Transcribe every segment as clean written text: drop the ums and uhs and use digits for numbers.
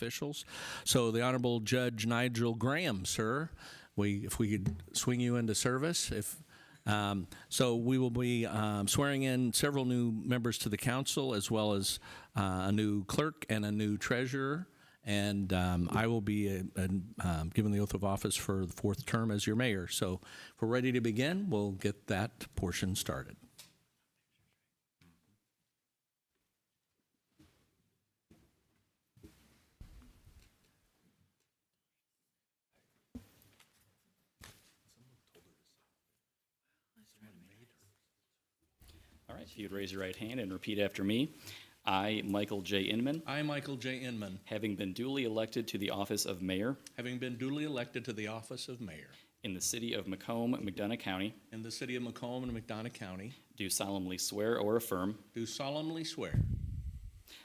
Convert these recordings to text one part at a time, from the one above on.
officials. So the Honorable Judge Nigel Graham, sir, if we could swing you into service. So we will be swearing in several new members to the council, as well as a new clerk and a new treasurer. And I will be given the oath of office for the fourth term as your mayor. So if we're ready to begin, we'll get that portion started. All right, if you'd raise your right hand and repeat after me. I, Michael J. Inman, I, Michael J. Inman, having been duly elected to the office of mayor having been duly elected to the office of mayor in the city of Macomb, McDonough County, in the city of Macomb and McDonough County, do solemnly swear or affirm do solemnly swear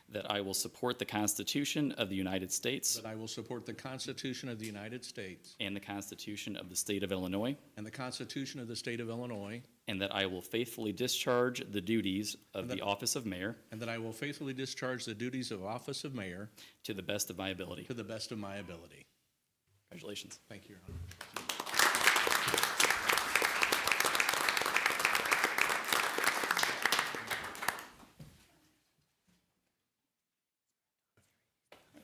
that I will support the Constitution of the United States that I will support the Constitution of the United States and the Constitution of the State of Illinois, and the Constitution of the State of Illinois, and that I will faithfully discharge the duties of the office of mayor and that I will faithfully discharge the duties of office of mayor to the best of my ability. to the best of my ability. Congratulations. Thank you, Your Honor.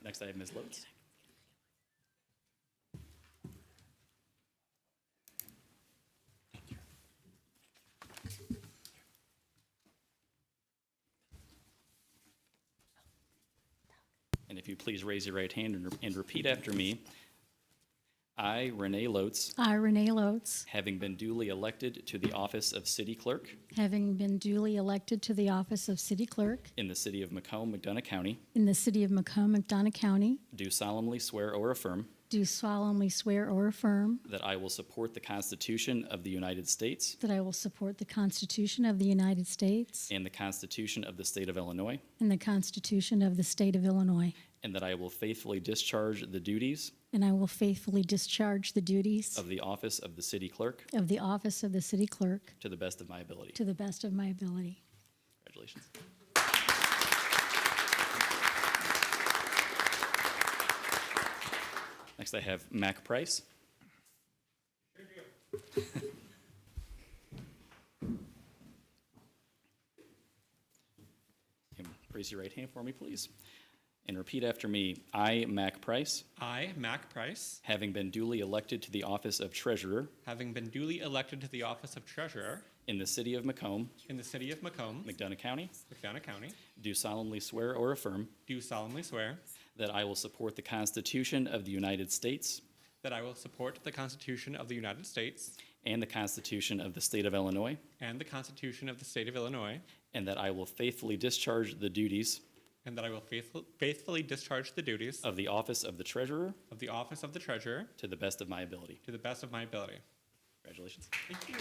Next, I have Ms. Lotes. And if you please raise your right hand and repeat after me. I, Renee Lotes, I, Renee Lotes, having been duly elected to the office of city clerk having been duly elected to the office of city clerk in the city of Macomb, McDonough County, in the city of Macomb, McDonough County, do solemnly swear or affirm do solemnly swear or affirm that I will support the Constitution of the United States that I will support the Constitution of the United States and the Constitution of the State of Illinois, and the Constitution of the State of Illinois, and that I will faithfully discharge the duties and I will faithfully discharge the duties of the office of the city clerk of the office of the city clerk to the best of my ability. to the best of my ability. Congratulations. Next, I have Mac Price. And raise your right hand for me, please. And repeat after me. I, Mac Price, I, Mac Price, having been duly elected to the office of treasurer having been duly elected to the office of treasurer in the city of Macomb, in the city of Macomb, McDonough County, McDonough County, do solemnly swear or affirm do solemnly swear that I will support the Constitution of the United States that I will support the Constitution of the United States and the Constitution of the State of Illinois, and the Constitution of the State of Illinois, and that I will faithfully discharge the duties and that I will faithfully discharge the duties of the office of the treasurer of the office of the treasurer to the best of my ability. to the best of my ability. Congratulations. Thank you.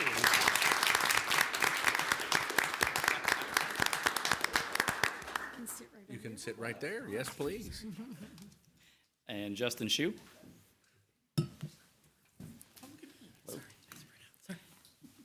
You can sit right there. Yes, please. And Justin Shue.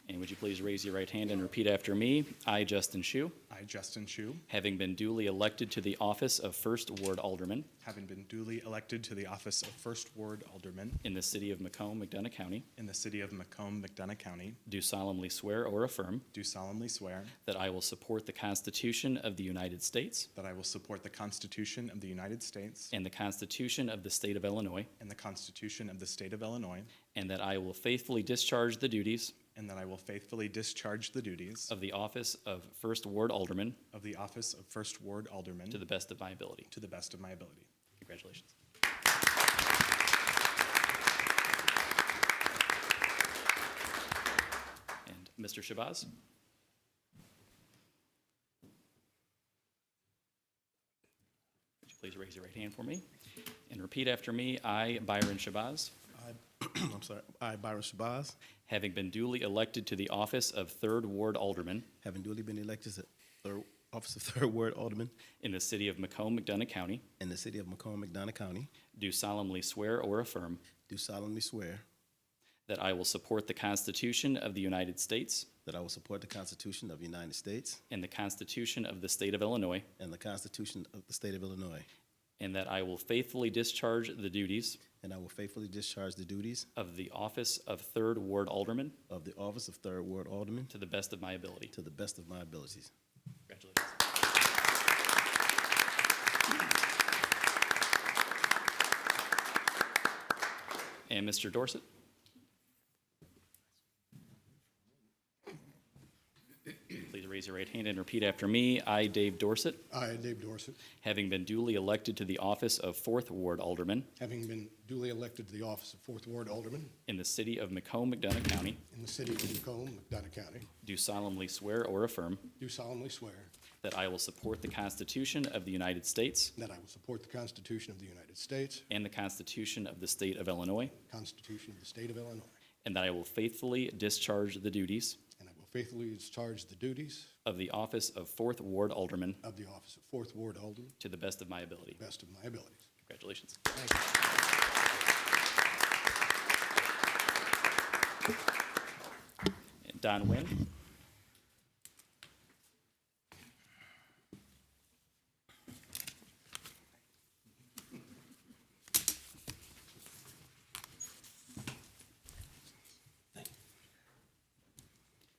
And would you please raise your right hand and repeat after me? I, Justin Shue, I, Justin Shue, having been duly elected to the office of First Ward Alderman having been duly elected to the office of First Ward Alderman in the city of Macomb, McDonough County, in the city of Macomb, McDonough County, do solemnly swear or affirm do solemnly swear that I will support the Constitution of the United States that I will support the Constitution of the United States and the Constitution of the State of Illinois, and the Constitution of the State of Illinois, and that I will faithfully discharge the duties and that I will faithfully discharge the duties of the office of First Ward Alderman of the office of First Ward Alderman to the best of my ability. to the best of my ability. Congratulations. And Mr. Shabazz. Would you please raise your right hand for me and repeat after me? I, Byron Shabazz, I'm sorry. I, Byron Shabazz, having been duly elected to the office of Third Ward Alderman having duly been elected to office of Third Ward Alderman in the city of Macomb, McDonough County, in the city of Macomb, McDonough County, do solemnly swear or affirm do solemnly swear that I will support the Constitution of the United States that I will support the Constitution of the United States and the Constitution of the State of Illinois, and the Constitution of the State of Illinois, and that I will faithfully discharge the duties and I will faithfully discharge the duties of the office of Third Ward Alderman of the office of Third Ward Alderman to the best of my ability. to the best of my abilities. Congratulations. And Mr. Dorsett? Please raise your right hand and repeat after me. I, Dave Dorsett, I, Dave Dorsett, having been duly elected to the office of Fourth Ward Alderman having been duly elected to the office of Fourth Ward Alderman in the city of Macomb, McDonough County, in the city of Macomb, McDonough County, do solemnly swear or affirm do solemnly swear that I will support the Constitution of the United States that I will support the Constitution of the United States, and the Constitution of the State of Illinois, Constitution of the State of Illinois, and that I will faithfully discharge the duties and I will faithfully discharge the duties of the office of Fourth Ward Alderman of the office of Fourth Ward Alderman to the best of my ability. to the best of my abilities. Congratulations. Thank you. Don Wynn.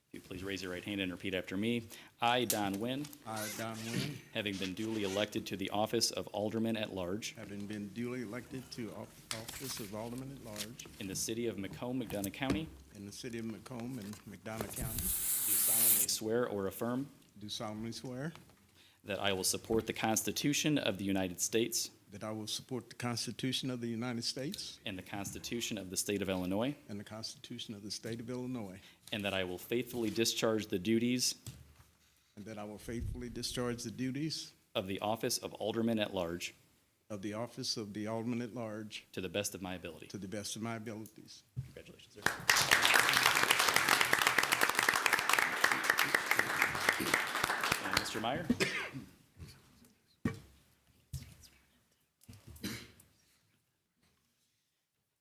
If you please raise your right hand and repeat after me. I, Don Wynn, I, Don Wynn, having been duly elected to the office of Alderman at Large having been duly elected to office of Alderman at Large in the city of Macomb, McDonough County, in the city of Macomb and McDonough County, do solemnly swear or affirm do solemnly swear that I will support the Constitution of the United States that I will support the Constitution of the United States and the Constitution of the State of Illinois, and the Constitution of the State of Illinois, and that I will faithfully discharge the duties and that I will faithfully discharge the duties of the office of Alderman at Large of the office of the Alderman at Large to the best of my ability. to the best of my abilities. Congratulations, sir. And Mr. Meyer?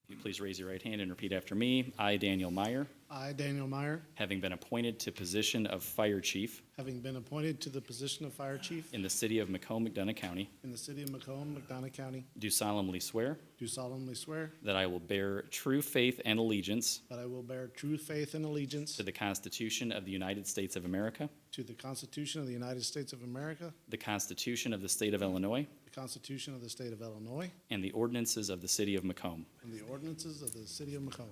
If you please raise your right hand and repeat after me. I, Daniel Meyer, I, Daniel Meyer, having been appointed to position of Fire Chief having been appointed to the position of Fire Chief in the city of Macomb, McDonough County, in the city of Macomb, McDonough County, do solemnly swear do solemnly swear that I will bear true faith and allegiance that I will bear true faith and allegiance to the Constitution of the United States of America, to the Constitution of the United States of America, the Constitution of the State of Illinois, the Constitution of the State of Illinois, and the ordinances of the city of Macomb, and the ordinances of the city of Macomb,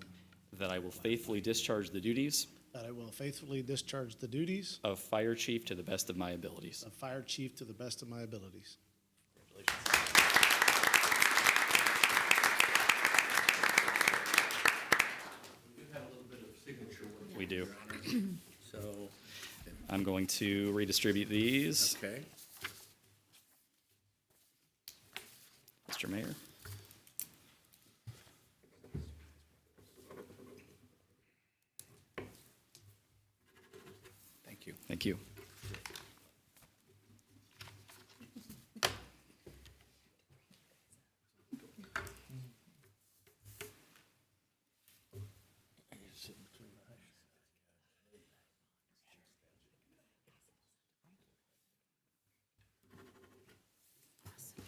that I will faithfully discharge the duties that I will faithfully discharge the duties of Fire Chief to the best of my abilities. of Fire Chief to the best of my abilities. We do. So, I'm going to redistribute these. okay. Mr. Mayor. Thank you. Thank you.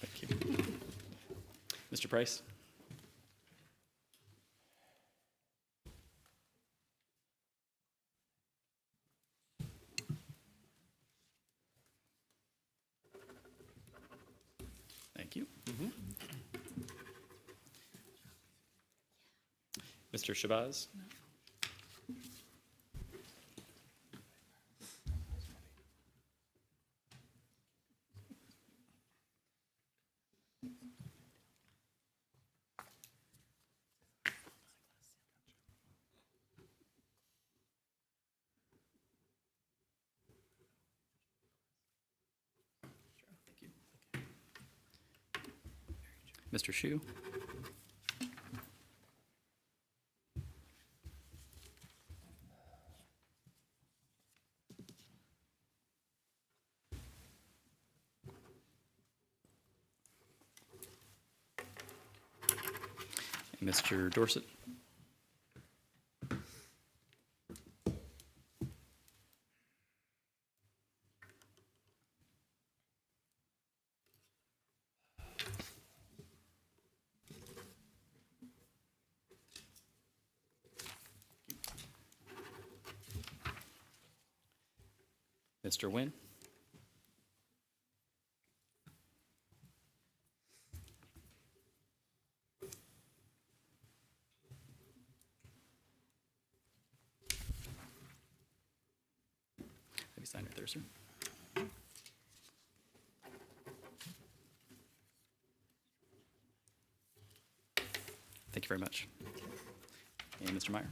Thank you. Mr. Price? Thank you. Mr. Shabazz? Thank you. Mr. Shu? And Mr. Dorsett? Mr. Nguyen. Have you signed right there, sir? Thank you very much. And Mr. Meyer.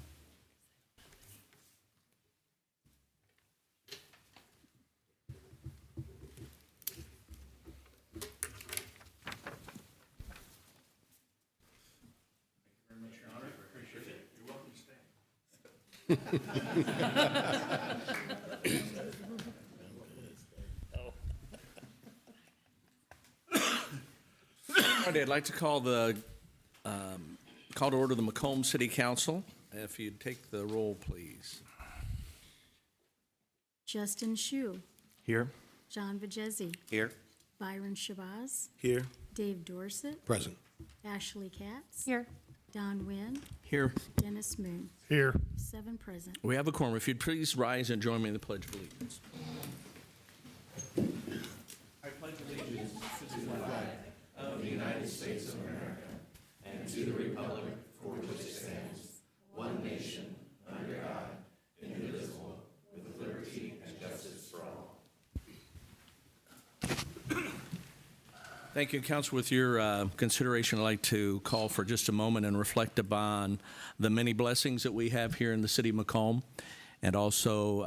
All right, I'd like to call to order the Macomb City Council. If you'd take the roll, please. Justin Shu, Here. John Vajezi, Here. Byron Shabazz, Here. Dave Dorset, Present. Ashley Katz. Here. Don Nguyen, Here. Dennis Moon. Here. 7 present. We have a quorum. If you'd please rise and join me in the Pledge of Allegiance. Thank you, Council. With your consideration, I'd like to call for just a moment and reflect upon the many blessings that we have here in the city of Macomb and also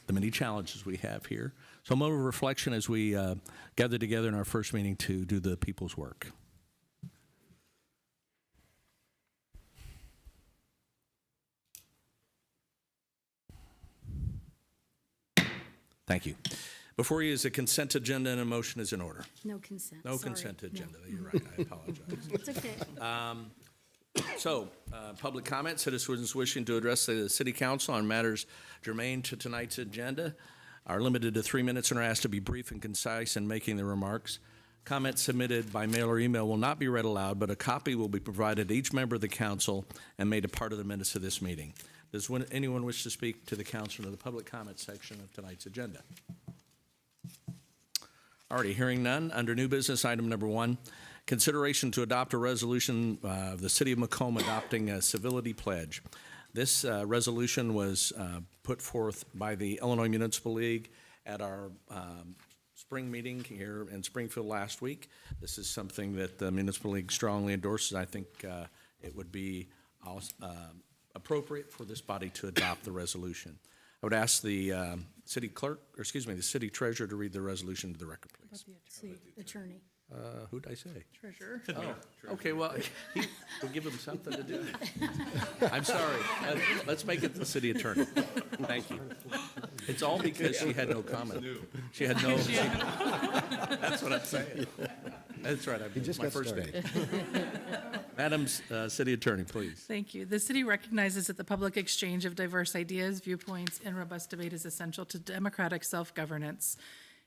the many challenges we have here. So a moment of reflection as we gather together in our first meeting to do the people's work. Thank you. Before you is a consent agenda, and a motion is in order. No consent. No Sorry. consent No. agenda. You're right. I apologize. It's okay. So, public comment, citizens wishing to address the city council on matters germane to tonight's agenda are limited to 3 minutes and are asked to be brief and concise in making their remarks. Comments submitted by mail or email will not be read aloud, but a copy will be provided to each member of the council and made a part of the minutes of this meeting. Does anyone wish to speak to the council in the public comment section of tonight's agenda? Already hearing none. Under new business, item number 1, consideration to adopt a resolution of the City of Macomb adopting a civility pledge. This resolution was put forth by the Illinois Municipal League at our spring meeting here in Springfield last week. This is something that the Municipal League strongly endorses. I think it would be appropriate for this body to adopt the resolution. I would ask the city clerk, or excuse me, the city treasurer to read the resolution to the record, please. The attorney. Who'd I say? Treasurer. Oh, okay, well, we'll give him something to do. I'm sorry. Let's make it the city attorney. Thank you. It's all because she had no comment. She had no. That's what I'm saying. That's right. It's my first day. Madam City Attorney, please. Thank you. The city recognizes that the public exchange of diverse ideas, viewpoints, and robust debate is essential to democratic self-governance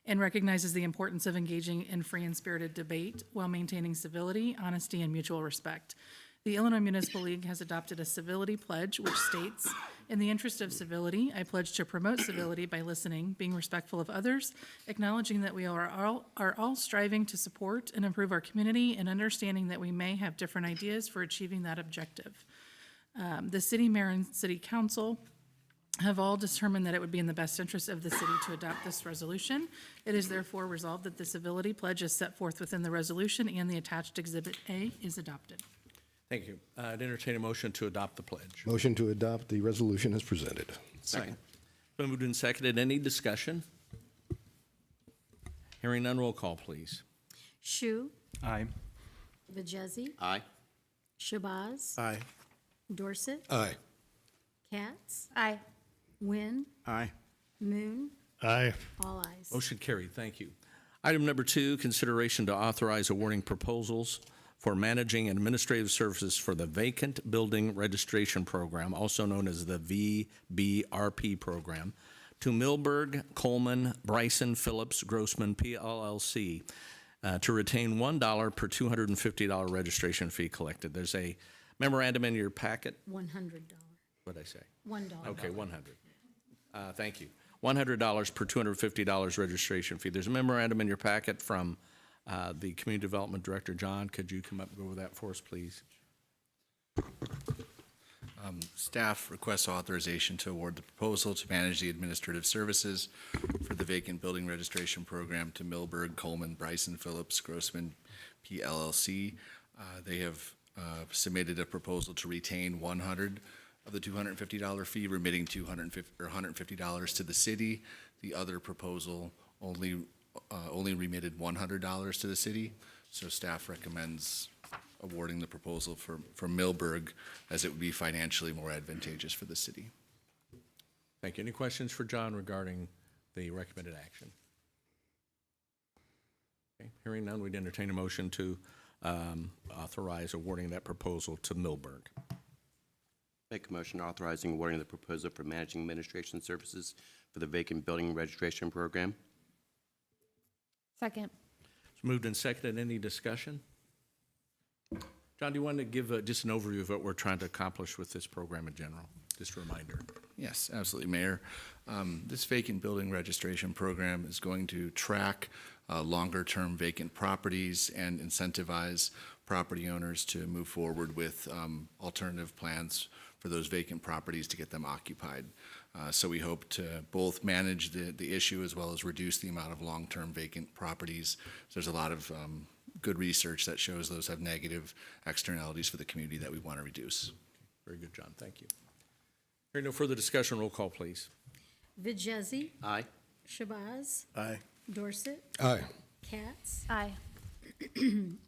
and recognizes the importance of engaging in free and spirited debate while maintaining civility, honesty, and mutual respect. The Illinois Municipal League has adopted a civility pledge which states, "In the interest of civility, I pledge to promote civility by listening, being respectful of others, acknowledging that we are all striving to support and improve our community, and understanding that we may have different ideas for achieving that objective." The city mayor and city council have all determined that it would be in the best interest of the city to adopt this resolution. It is therefore resolved that the civility pledge is set forth within the resolution and the attached Exhibit A is adopted. Thank you. I'd entertain a motion to adopt the pledge. Motion to adopt the resolution as presented. Second. Been moved and seconded. Any discussion? Hearing none, roll call, please. Shu, Aye. Vajezi, Aye. Shabazz, Aye. Dorset, Aye. Katz, Aye. Nguyen, Aye. Moon, Aye. all ayes. Motion carried. Thank you. Item number 2, consideration to authorize awarding proposals for managing and administrative services for the Vacant Building Registration Program, also known as the VBRP program, to Milberg, Coleman, Bryson, Phillips, Grossman, PLLC, to retain $1 per $250 registration fee collected. There's a memorandum in your packet. $100. What'd I say? $1. Okay, 100. Thank you. $100 per $250 registration fee. There's a memorandum in your packet from the Community Development Director. John, could you come up and go over that for us, please? Staff requests authorization to award the proposal to manage the administrative services for the vacant building registration program to Milberg, Coleman, Bryson, Phillips, Grossman, PLLC. They have submitted a proposal to retain 100 of the $250 fee, remitting $150 to the city. The other proposal only remitted $100 to the city. So staff recommends awarding the proposal for Milberg, as it would be financially more advantageous for the city. Thank you. Any questions for John regarding the recommended action? Okay. Hearing none, we'd entertain a motion to authorize awarding that proposal to Milberg. Make a motion authorizing awarding the proposal for managing administration services for the vacant building registration program. Second. It's moved and seconded. Any discussion? John, do you want to give just an overview of what we're trying to accomplish with this program in general? Just a reminder. Yes, absolutely, Mayor. This vacant building registration program is going to track longer-term vacant properties and incentivize property owners to move forward with alternative plans for those vacant properties to get them occupied. So we hope to both manage the issue as well as reduce the amount of long-term vacant properties. There's a lot of good research that shows those have negative externalities for the community that we want to reduce. Very good, John. Thank you. Hearing no further discussion, roll call, please. Vijezi. Aye. Shabazz. Aye. Dorset. Aye. Katz. Aye.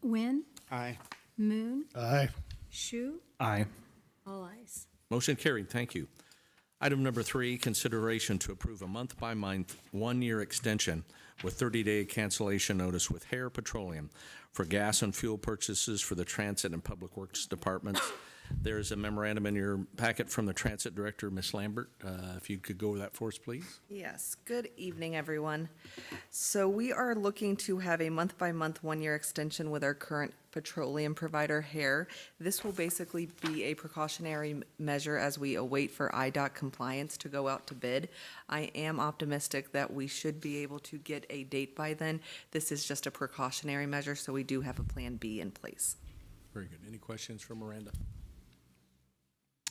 Wynn. Aye. Moon. Aye. Shu. Aye. All ayes. Motion carried. Thank you. Item number 3, consideration to approve a month-by-month, one-year extension with 30-day cancellation notice with Hare Petroleum for gas and fuel purchases for the Transit and Public Works Departments. There's a memorandum in your packet from the Transit Director, Ms. Lambert. If you could go over that for us, please. Yes, good evening, everyone. So we are looking to have a month-by-month, one-year extension with our current petroleum provider, Hare. This will basically be a precautionary measure as we await for IDOT compliance to go out to bid. I am optimistic that we should be able to get a date by then. This is just a precautionary measure, so we do have a Plan B in place. Very good. Any questions for Miranda?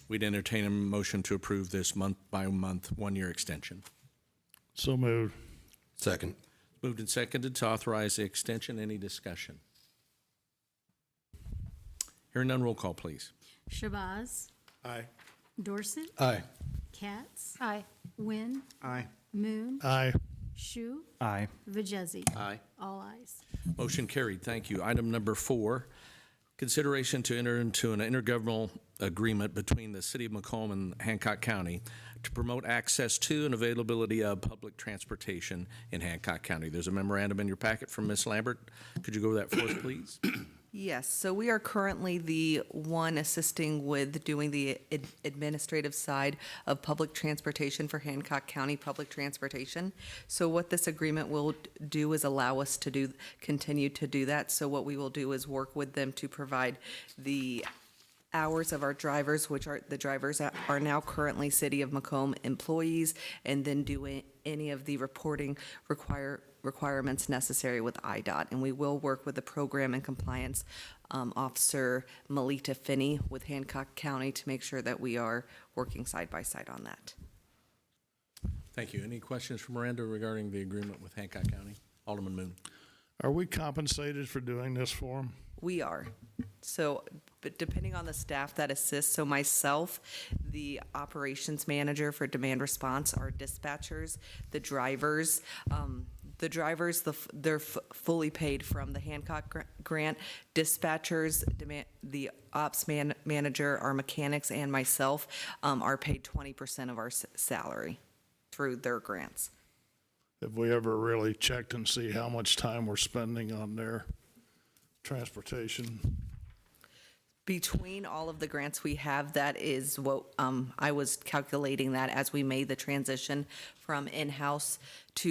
We'd entertain a motion to approve this month-by-month, one-year extension. So moved. Second. Moved and seconded to authorize the extension. Any discussion? Hearing none, roll call, please. Shabazz. Aye. Dorset. Aye. Katz. Aye. Wynn. Aye. Moon. Aye. Shu. Aye. Vijezi. Aye. All ayes. Motion carried. Thank you. Item number 4, consideration to enter into an intergovernmental agreement between the City of Macomb and Hancock County to promote access to and availability of public transportation in Hancock County. There's a memorandum in your packet from Ms. Lambert. Could you go over that for us, please? Yes, so we are currently the one assisting with doing the administrative side of public transportation for Hancock County Public Transportation. So what this agreement will do is allow us to continue to do that. So what we will do is work with them to provide the hours of our drivers, which are the drivers that are now currently City of Macomb employees, and then do any of the reporting requirements necessary with IDOT. And we will work with the program and compliance officer, Melita Finney, with Hancock County to make sure that we are working side by side on that. Thank you. Any questions for Miranda regarding the agreement with Hancock County? Alderman Moon. Are we compensated for doing this for them? We are. So, but depending on the staff that assists, so myself, the operations manager for demand response, our dispatchers, the drivers, they're fully paid from the Hancock grant. Dispatchers, the ops manager, our mechanics, and myself are paid 20% of our salary through their grants. Have we ever really checked and see how much time we're spending on their transportation? Between all of the grants we have, that is what I was calculating that as we made the transition from in-house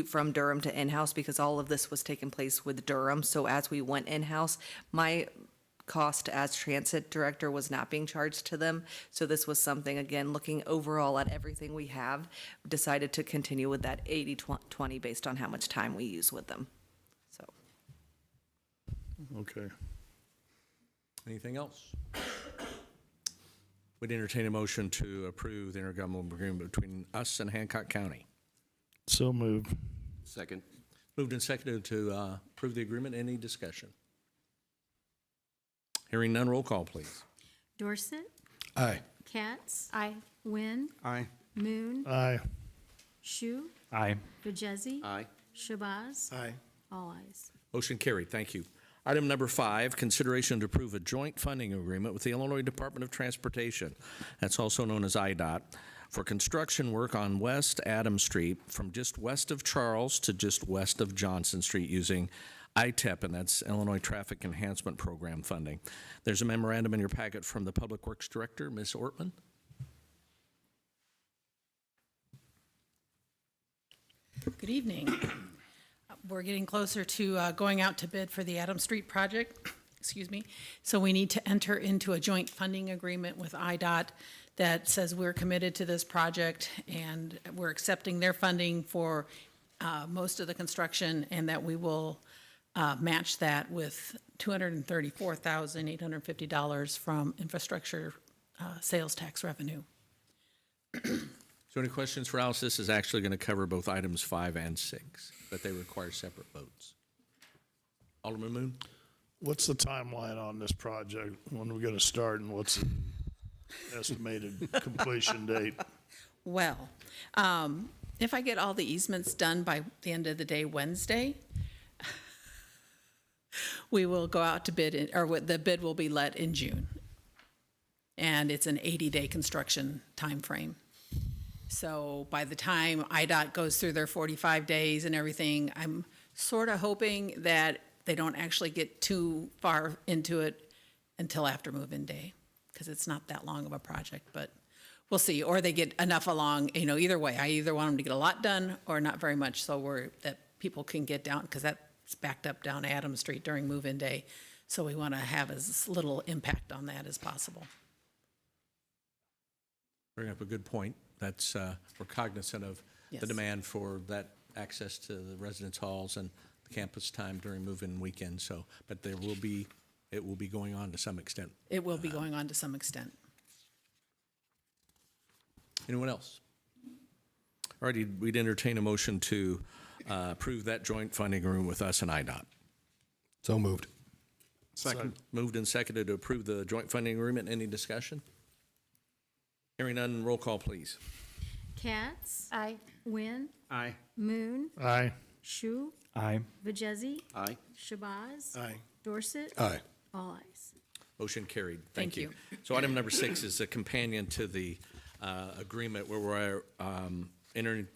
from Durham to in-house, because all of this was taking place with Durham. So as we went in-house, my cost as transit director was not being charged to them. So this was something, again, looking overall at everything we have, decided to continue with that 80-20 based on how much time we use with them. So. Okay. Anything else? Would entertain a motion to approve the intergovernmental agreement between us and Hancock County. So moved. Second. Moved and seconded to approve the agreement. Any discussion? Hearing none, roll call, please. Dorset, Aye. Katz. Aye. Wynn, Aye. Moon, Aye. Shu, Aye. Vajezi, Aye. Shabazz. Aye. All ayes. Motion carried. Thank you. Item number 5, consideration to approve a joint funding agreement with the Illinois Department of Transportation, that's also known as IDOT, for construction work on West Adams Street from just west of Charles to just west of Johnson Street using ITEP, and that's Illinois Traffic Enhancement Program funding. There's a memorandum in your packet from the Public Works Director, Ms. Ortman. Good evening. We're getting closer to going out to bid for the Adams Street project, excuse me. So we need to enter into a joint funding agreement with IDOT that says we're committed to this project and we're accepting their funding for most of the construction, and that we will match that with $234,850 from infrastructure sales tax revenue. So any questions for Alice? This is actually going to cover both items 5 and 6, but they require separate votes. Alderman Moon? What's the timeline on this project? When are we going to start, and what's the estimated completion date? Well, if I get all the easements done by the end of the day Wednesday, we will go out to bid, or the bid will be let in June. And it's an 80-day construction time frame. So by the time IDOT goes through their 45 days and everything, I'm sort of hoping that they don't actually get too far into it until after move-in day, because it's not that long of a project, but we'll see. Or they get enough along, either way. I either want them to get a lot done or not very much, so that people can get down, because that's backed up down Adams Street during move-in day. So we want to have as little impact on that as possible. Bring up a good point. That's, we're cognizant of Yes. the demand for that access to the residence halls and the campus time during move-in weekend. So, but it will be going on to some extent. It will be going on to some extent. Anyone else? All righty, we'd entertain a motion to approve that joint funding agreement with us and IDOT. So moved. Second. Moved and seconded to approve the joint funding agreement. Any discussion? Hearing none, roll call, please. Katz. Aye. Wynn, Aye. Moon, Aye. Shu, Aye. Vajezi, Aye. Shabazz. Aye. Dorset. Aye. All ayes. Motion carried. Thank Thank you. you. So item number 6 is a companion to the agreement where we're entering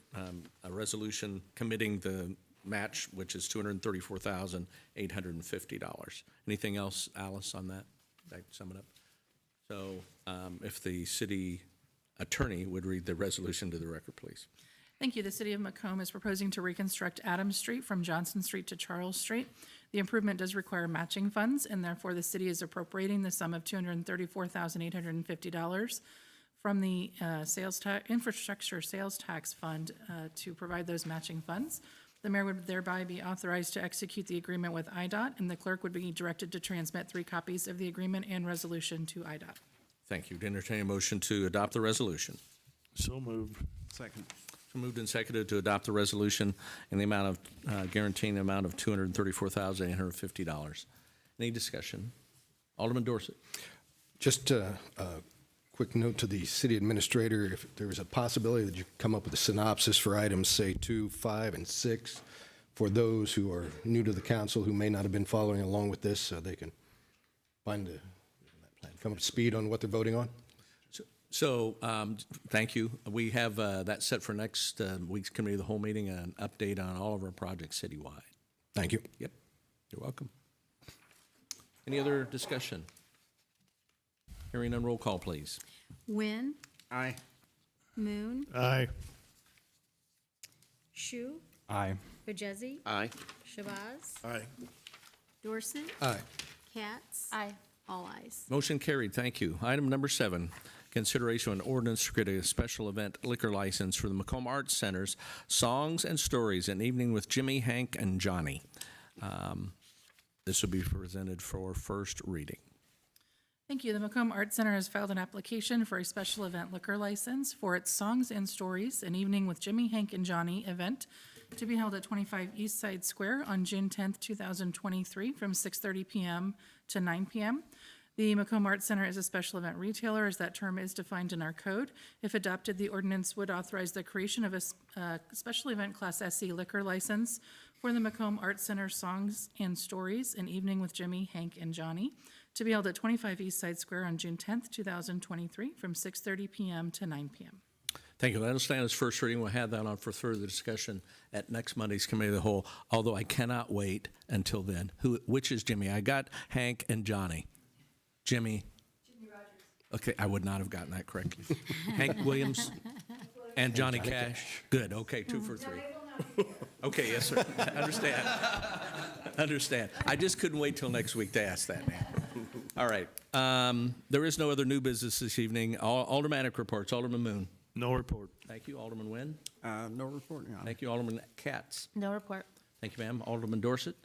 a resolution committing the match, which is $234,850. Anything else, Alice, on that? That sum it up? So if the city attorney would read the resolution to the record, please. Thank you. The City of Macomb is proposing to reconstruct Adams Street from Johnson Street to Charles Street. The improvement does require matching funds, and therefore the city is appropriating the sum of $234,850 from the infrastructure sales tax fund to provide those matching funds. The mayor would thereby be authorized to execute the agreement with IDOT, and the clerk would be directed to transmit 3 copies of the agreement and resolution to IDOT. Thank you. To entertain a motion to adopt the resolution. So moved. Second. So moved and seconded to adopt the resolution in the amount of, guaranteeing the amount of $234,850. Any discussion? Alderman Dorset. Just a quick note to the city administrator, if there was a possibility that you could come up with a synopsis for items, say 2, 5, and 6, for those who are new to the council who may not have been following along with this, so they can come up to speed on what they're voting on. So, thank you. We have that set for next week's committee of the whole meeting, an update on all of our projects citywide. Thank you. Yep, you're welcome. Any other discussion? Hearing none, roll call, please. Wynn, Aye. Moon, Aye. Shu, Aye. Vajezi, Aye. Shabazz. Aye. Dorset. Aye. Katz. Aye. All ayes. Motion carried, thank you. Item number 7, consideration of an ordinance to create a special event liquor license for the Macomb Arts Center's Songs and Stories, an evening with Jimmy, Hank, and Johnny. This will be presented for first reading. Thank you. The Macomb Arts Center has filed an application for a special event liquor license for its Songs and Stories, an evening with Jimmy, Hank, and Johnny event to be held at 25 East Side Square on June 10th, 2023, from 6:30 p.m. to 9 p.m. The Macomb Arts Center is a special event retailer, as that term is defined in our code. If adopted, the ordinance would authorize the creation of a special event Class SC liquor license for the Macomb Arts Center Songs and Stories, an evening with Jimmy, Hank, and Johnny, to be held at 25 East Side Square on June 10th, 2023, from 6:30 p.m. to 9 p.m. Thank you. That'll stand as first reading. We'll have that on for further discussion at next Monday's Committee of the Whole, although I cannot wait until then. Which is Jimmy? I got Hank and Johnny. Jimmy Rogers. Okay, I would not have gotten that correctly. Hank Williams and Johnny Cash. Good, okay, 2 for 3. Okay, yes, sir. Understand. I just couldn't wait till next week to ask that, man. All right. There is no other new business this evening. Aldermanic reports. Alderman Moon. No report. Thank you. Alderman Nguyen. No report, Your Honor. Thank you. Alderman Katz. No report. Thank you, ma'am. Alderman Dorsett.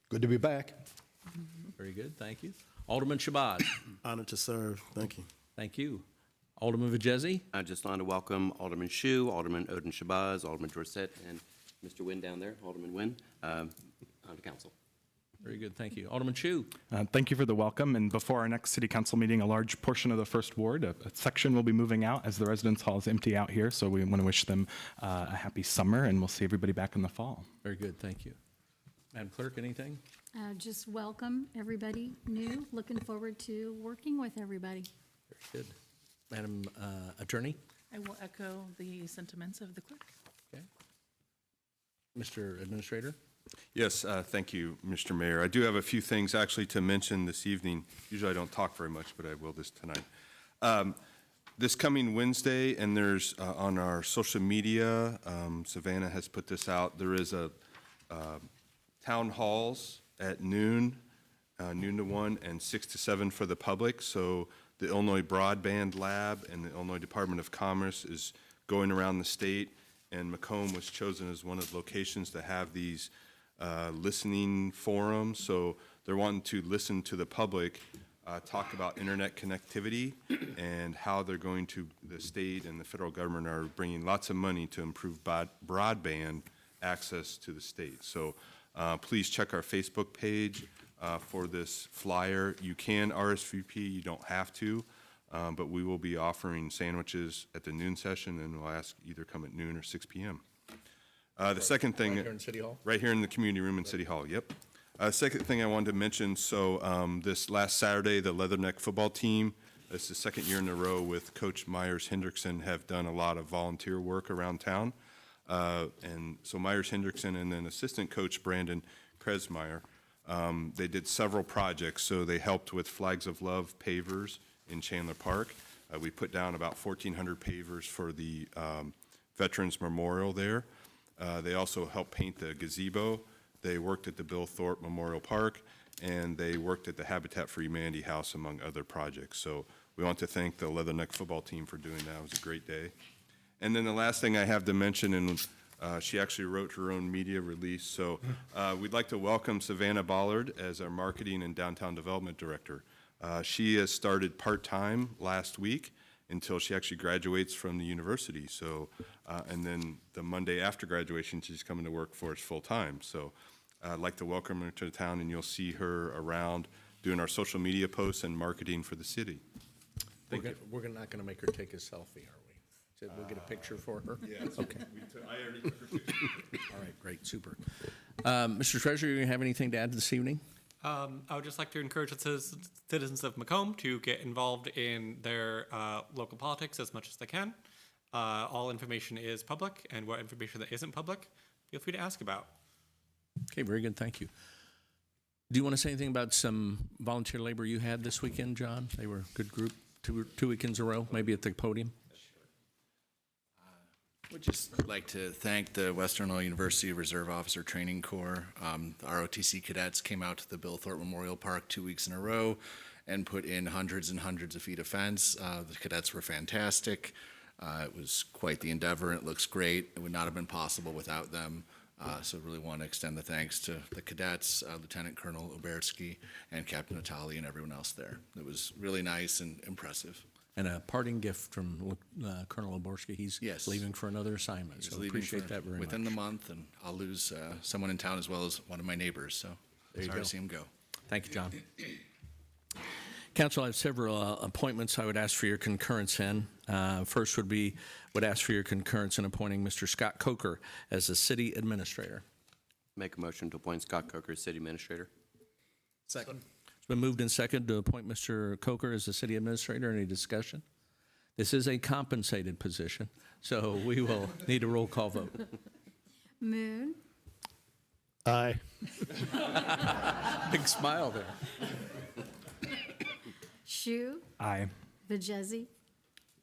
Good to be back. Very good. Thank you. Alderman Shabazz. Honored to serve. Thank you. Thank you. Alderman Vajezi. I just want to welcome Alderman Shu, Alderman Odin Shabazz, Alderman Dorsett, and Mr. Nguyen down there, Alderman Nguyen, onto council. Very good. Thank you. Alderman Chu. Thank you for the welcome. And before our next city council meeting, a large portion of the first ward, a section will be moving out as the residence hall is empty out here. So we want to wish them a happy summer, and we'll see everybody back in the fall. Very good. Thank you. Madam Clerk, anything? Just welcome everybody new. Looking forward to working with everybody. Very good. Madam Attorney? I will echo the sentiments of the clerk. Okay. Mr. Administrator? Yes, thank you, Mr. Mayor. I do have a few things actually to mention this evening. Usually I don't talk very much, but I will this tonight. This coming Wednesday, and there's on our social media, Savannah has put this out, there is a town halls at noon to 1, and 6 to 7 for the public. So the Illinois Broadband Lab and the Illinois Department of Commerce is going around the state, and Macomb was chosen as one of the locations to have these listening forums. So they're wanting to listen to the public talk about internet connectivity and how they're going to, the state and the federal government are bringing lots of money to improve broadband access to the state. So please check our Facebook page for this flyer. You can RSVP, you don't have to, but we will be offering sandwiches at the noon session, and we'll ask either come at noon or 6 p.m. The second thing, Right here in City Hall? Right here in the community room in City Hall, yep. Second thing I wanted to mention, so this last Saturday, the Leatherneck football team, this is the second year in a row with Coach Myers Hendrickson, have done a lot of volunteer work around town. And so Myers Hendrickson and then assistant coach Brandon Kresmeyer, they did several projects. So they helped with Flags of Love pavers in Chandler Park. We put down about 1,400 pavers for the Veterans Memorial there. They also helped paint the gazebo. They worked at the Bill Thorpe Memorial Park, and they worked at the Habitat for Humanity House, among other projects. So we want to thank the Leatherneck football team for doing that. It was a great day. And then the last thing I have to mention, and she actually wrote her own media release, so we'd like to welcome Savannah Bollard as our Marketing and Downtown Development Director. She has started part-time last week until she actually graduates from the university. So, and then the Monday after graduation, she's coming to work for us full-time. So I'd like to welcome her to the town, and you'll see her around doing our social media posts and marketing for the city. We're not going to make her take a selfie, are we? So we'll get a picture for her? Yes. Okay. I already took her picture. All right, great, super. Mr. Treasurer, you have anything to add this evening? I would just like to encourage the citizens of Macomb to get involved in their local politics as much as they can. All information is public, and what information that isn't public, feel free to ask about. Okay, very good, thank you. Do you want to say anything about some volunteer labor you had this weekend, John? They were a good group, two weekends in a row, maybe at the podium? Would just like to thank the Western Illinois University Reserve Officer Training Corps. The ROTC cadets came out to the Bill Thorpe Memorial Park 2 weeks in a row and put in hundreds and hundreds of feet of fence. The cadets were fantastic. It was quite the endeavor. It looks great. It would not have been possible without them. So really want to extend the thanks to the cadets, Lieutenant Colonel Oberski and Captain Natali and everyone else there. It was really nice and impressive. And a parting gift from Colonel Oborski. He's Yes. leaving for another assignment, He's so leaving appreciate for that very within much. the month, and I'll lose someone in town as well as one of my neighbors. So There you sorry go. to see him go. Thank you, John. Council, I have several appointments I would ask for your concurrence in. First would ask for your concurrence in appointing Mr. Scott Coker as the city administrator. Make a motion to appoint Scott Coker as city administrator. Second. It's been moved and seconded to appoint Mr. Coker as the city administrator. Any discussion? This is a compensated position, so we will need a roll call vote. Moon, Aye. Big smile there. Shu, Aye. Vajezi,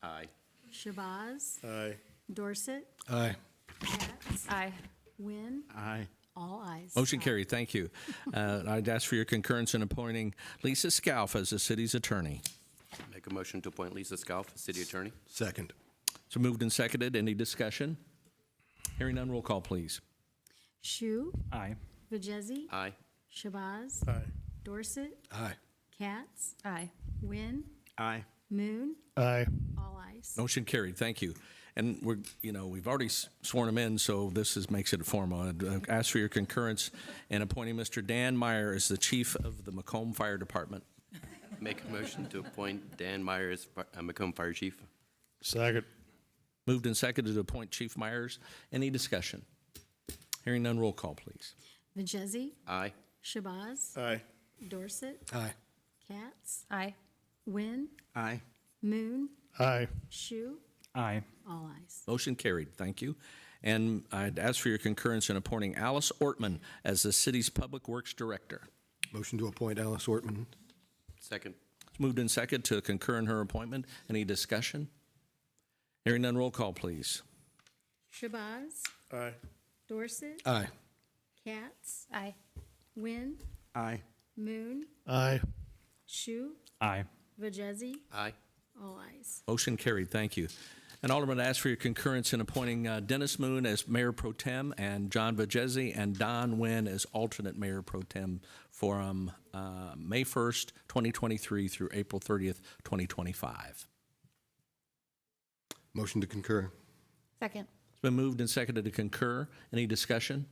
Aye. Shabazz, Aye. Dorset, Aye. Katz, Aye. Wynn, Aye. all ayes. Motion carried. Thank you. I'd ask for your concurrence in appointing Lisa Scalf as the city's attorney. Make a motion to appoint Lisa Scalf as city attorney. Second. So moved and seconded. Any discussion? Hearing none, roll call, please. Shu, Aye. Vajezi, Aye. Shabazz, Aye. Dorset, Aye. Katz, Aye. Wynn, Aye. Moon, Aye. all ayes. Motion carried. Thank you. And we've already sworn him in, so makes it formal. I'd ask for your concurrence in appointing Mr. Dan Meyer as the chief of the Macomb Fire Department. Make a motion to appoint Dan Meyer as Macomb Fire Chief. Second. Moved and seconded to appoint Chief Myers. Any discussion? Hearing none, roll call, please. Vajezi, Aye. Shabazz, Aye. Dorset, Aye. Katz, Aye. Wynn, Aye. Moon, Aye. Shu, Aye. all ayes. Motion carried. Thank you. And I'd ask for your concurrence in appointing Alice Ortman as the city's Public Works Director. Motion to appoint Alice Ortman. Second. It's moved and seconded to concur in her appointment. Any discussion? Hearing none, roll call, please. Shabazz, Aye. Dorset, Aye. Katz, Aye. Wynn, Aye. Moon, Aye. Shu, Aye. Vajezi, Aye. all ayes. Motion carried. Thank you. And Alderman, I ask for your concurrence in appointing Dennis Moon as Mayor Pro Tem and John Vajezi and Don Wynn as alternate Mayor Pro Tem for May 1st, 2023 through April 30th, 2025. Motion to concur. Second. It's been moved and seconded to concur. Any discussion?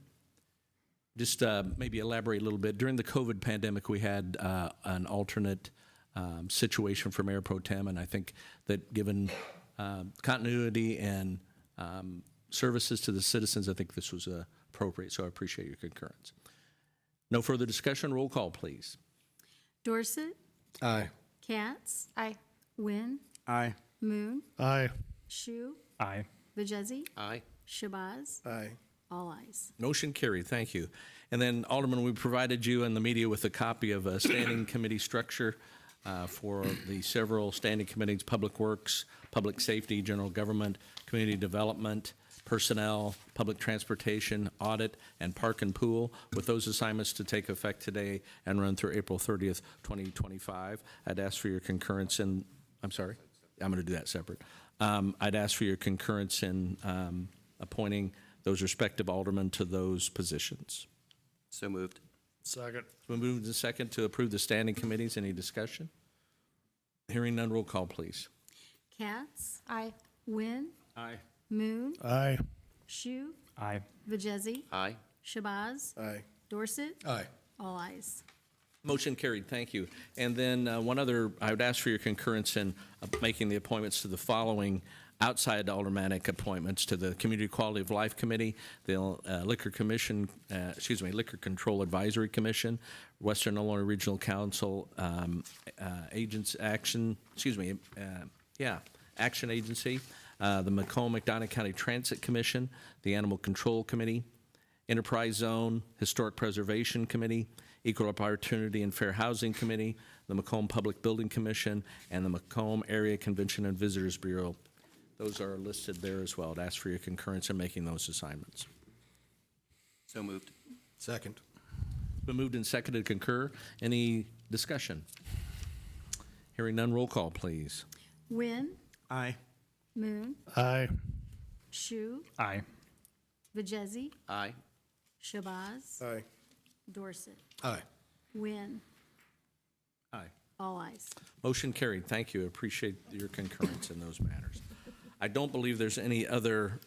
Just maybe elaborate a little bit. During the COVID pandemic, we had an alternate situation for Mayor Pro Tem, and I think that given continuity and services to the citizens, I think this was appropriate, so I appreciate your concurrence. No further discussion. Roll call, please. Dorset, Aye. Katz, Aye. Wynn, Aye. Moon, Aye. Shu, Aye. Vajezi, Aye. Shabazz, Aye. all ayes. Motion carried. Thank you. And then, Alderman, we provided you and the media with a copy of a standing committee structure for the several standing committees: Public Works, Public Safety, General Government, Community Development, Personnel, Public Transportation, Audit, and Park and Pool, with those assignments to take effect today and run through April 30th, 2025. I'd ask for your concurrence in, I'm sorry, I'm going to do that separate. I'd ask for your concurrence in appointing those respective aldermen to those positions. So moved. Second. It's been moved and second to approve the standing committees. Any discussion? Hearing none, roll call, please. Katz, Aye. Wynn, Aye. Moon, Aye. Shu, Aye. Vajezi, Aye. Shabazz, Aye. Dorset, Aye. all ayes. Motion carried. Thank you. And then one other, I would ask for your concurrence in making the appointments to the following outside aldermanic appointments: to the Community Quality of Life Committee, the Liquor Control Advisory Commission, Western Illinois Regional Council Action Agency, the Macomb McDonough County Transit Commission, the Animal Control Committee, Enterprise Zone, Historic Preservation Committee, Equal Opportunity and Fair Housing Committee, the Macomb Public Building Commission, and the Macomb Area Convention and Visitors Bureau. Those are listed there as well. I'd ask for your concurrence in making those assignments. So moved. Second. Been moved and seconded to concur. Any discussion? Hearing none, roll call, please. Wynn, Aye. Moon, Aye. Shu, Aye. Vajezi, Aye. Shabazz, Aye. Dorset. Aye. Wynn, Aye. all ayes. Motion carried. Thank you. Appreciate your concurrence in those matters. I don't believe there's any other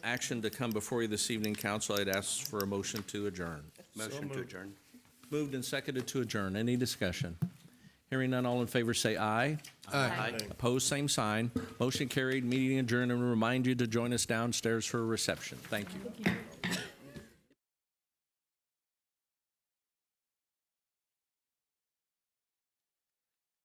action to come before you this evening, council. I'd ask for a motion to adjourn. Motion to adjourn. Moved and seconded to adjourn. Any discussion? Hearing none, all in favor say aye. Aye. Opposed, same sign. Motion carried, meeting adjourned, and we remind you to join us downstairs for a reception. Thank you.